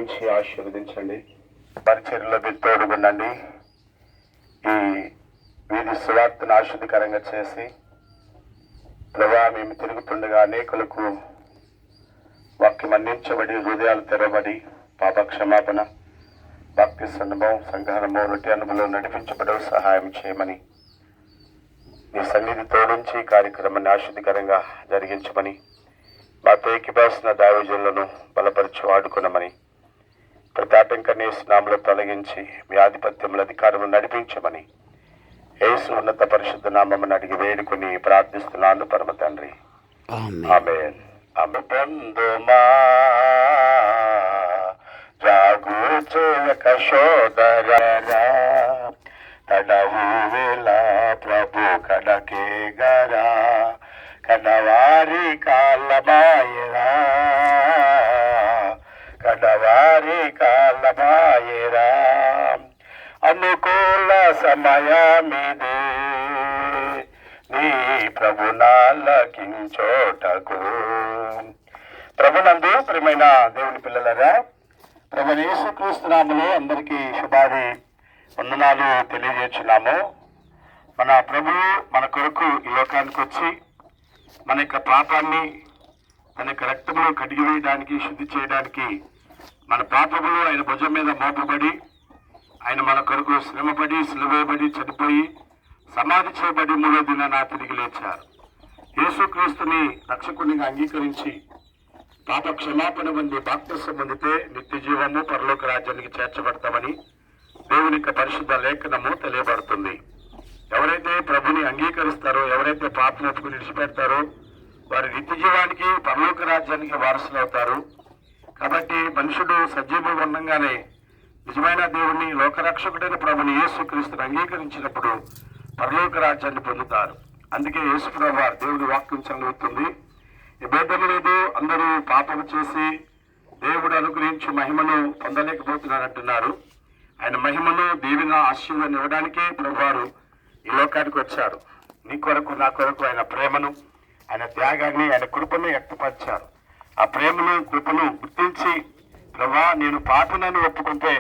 దీవించి ఆశీర్వదించండి. పరిచర్యలో మీరు తోడుగుండండి. ఈ వీధి సువార్తను ఆశీర్వదకరంగా చేసి ప్రభా మేము తిరుగుతుండగా అనేకులకు వాక్యం అందించబడి హృదయాలు తెరబడి పాప క్షమాపణ భక్తి అనుభవం సంఘానుభవం రొట్టె అనుభవంలో నడిపించబడవు సహాయం చేయమని మీ సన్నిధి తోడించి కార్యక్రమాన్ని ఆశీర్వదకరంగా జరిగించమని మాతో ఏకీభవిస్తున్న దైవజనులను బలపరిచి వాడుకునమని ప్రతి ఆటంకాన్ని నామలో తొలగించి మీ ఆధిపత్యంలో అధికారంలో నడిపించమని యేసు ఉన్నత పరిశుద్ధ నామమును అడిగి వేడుకొని ప్రార్థిస్తున్నాను పరమ తండ్రి. ఆమేన్. పొందుమా జాగూచక సోదరా తడవు వేళ ప్రభు కడకే గరా కడవారి కాలమాయరా కడవారి కాలమాయరా అనుకూల సమయమిదే నీ ప్రభునాలకించోటకు. ప్రభునందు ప్రియమైన దేవుని పిల్లలరా, ప్రభు యేసుక్రీస్తు నామములో అందరికీ శుభాది వందనాలు తెలియజేస్తున్నాము. మన ప్రభువు మన కొరకు ఈ లోకానికి వచ్చి మన యొక్క పాపాన్ని తన యొక్క రక్తంలో కడిగి వేయడానికి, శుద్ధి చేయడానికి మన పాపములు ఆయన భుజం మీద మోపబడి ఆయన మన కొరకు శ్రమపడి సిలువేయబడి చనిపోయి సమాధి చేయబడి 3వ దినాన తిరిగి లేచారు. యేసుక్రీస్తుని రక్షకునిగా అంగీకరించి పాప క్షమాపణ పొంది బాప్తిసం పొందితే నిత్య జీవము పరలోక రాజ్యానికి చేర్చబడతామని దేవుని యొక్క పరిశుద్ధ లేఖనము తెలియబడుతుంది. ఎవరైతే ప్రభుని అంగీకరిస్తారో, ఎవరైతే పాపం ఒప్పుకుని విడిచిపెడతారో వారి నిత్య జీవానికి పరలోక రాజ్యానికి వారసులు అవుతారు. కాబట్టి మనుషుడు సజీవం ఉండగానే నిజమైన దేవుని లోకరక్షకుడైన ప్రభుని యేసుక్రీస్తుని అంగీకరించినప్పుడు పరలోక రాజ్యాన్ని పొందుతారు. అందుకే యేసు ప్రభు దేవుడి వాక్యం చదువుతుంది, ఈ భేదం లేదు, అందరూ పాపం చేసి దేవుడు అనుగ్రహించి మహిమను పొందలేకపోతున్నారంటున్నారు. ఆయన మహిమను దీవెన ఆశీర్వాదం ఇవ్వడానికే ప్రభువారు ఈ లోకానికి వచ్చారు. నీ కొరకు నా కొరకు ఆయన ప్రేమను, ఆయన త్యాగాన్ని, ఆయన కృపను వ్యక్తపరిచారు. ఆ ప్రేమను కృపను గుర్తించి ప్రభా నేను పాపినని ఒప్పుకుంటే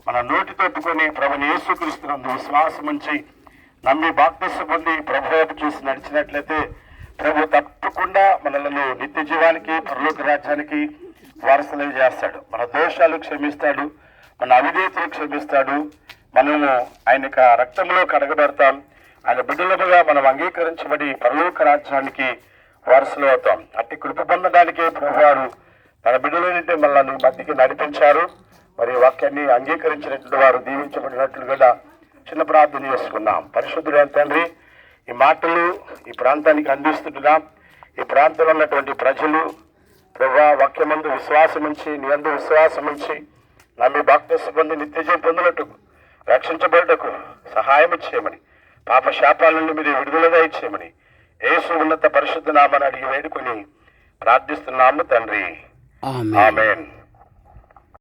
మన నోటితో ఒప్పుకొని ప్రభుని యేసుక్రీస్తునందు విశ్వాసం ఉంచి నమ్మి బాప్తిసం పొంది ప్రభు వైపు చూసి నడిచినట్లయితే ప్రభు తప్పకుండా మనలను నిత్య జీవానికి పరలోక రాజ్యానికి వారసులు చేస్తాడు. మన దోషాలు క్షమిస్తాడు, మన అవిధేయతలు క్షమిస్తాడు, మనము ఆయన రక్తంలో కడగబెడతాం. ఆయన బిడ్డలుగా మనం అంగీకరించబడి పరలోక రాజ్యానికి వారసులు అవుతాం. అట్టి కృప పొందడానికే ప్రభువారు తన బిడ్డలన్నింటి మనల్ని మధ్యకి నడిపించారు. మరి వాక్యాన్ని అంగీకరించినటువంటి వారు దీవించబడినట్లుగా చిన్న ప్రార్థన చేసుకున్నాం. పరిశుద్ధుడైన తండ్రి, ఈ మాటలు ఈ ప్రాంతానికి అందిస్తున్నాం. ఈ ప్రాంతంలో ఉన్నటువంటి ప్రజలు ప్రభువా వాక్యమందు విశ్వాసం ఉంచి, నీ యందు విశ్వాసం ఉంచి నమ్మి బాప్తిసం పొంది నిత్యజీవం పొందినట్టుకు, రక్షించబడటకు సహాయం చేయమని, పాప శాపాల నుండి మీరు విడుదలగా ఇచ్చేయమని యేసు ఉన్నత పరిశుద్ధ నామమున అడిగి వేడుకొని ప్రార్థిస్తున్నాము తండ్రి. ఆమేన్.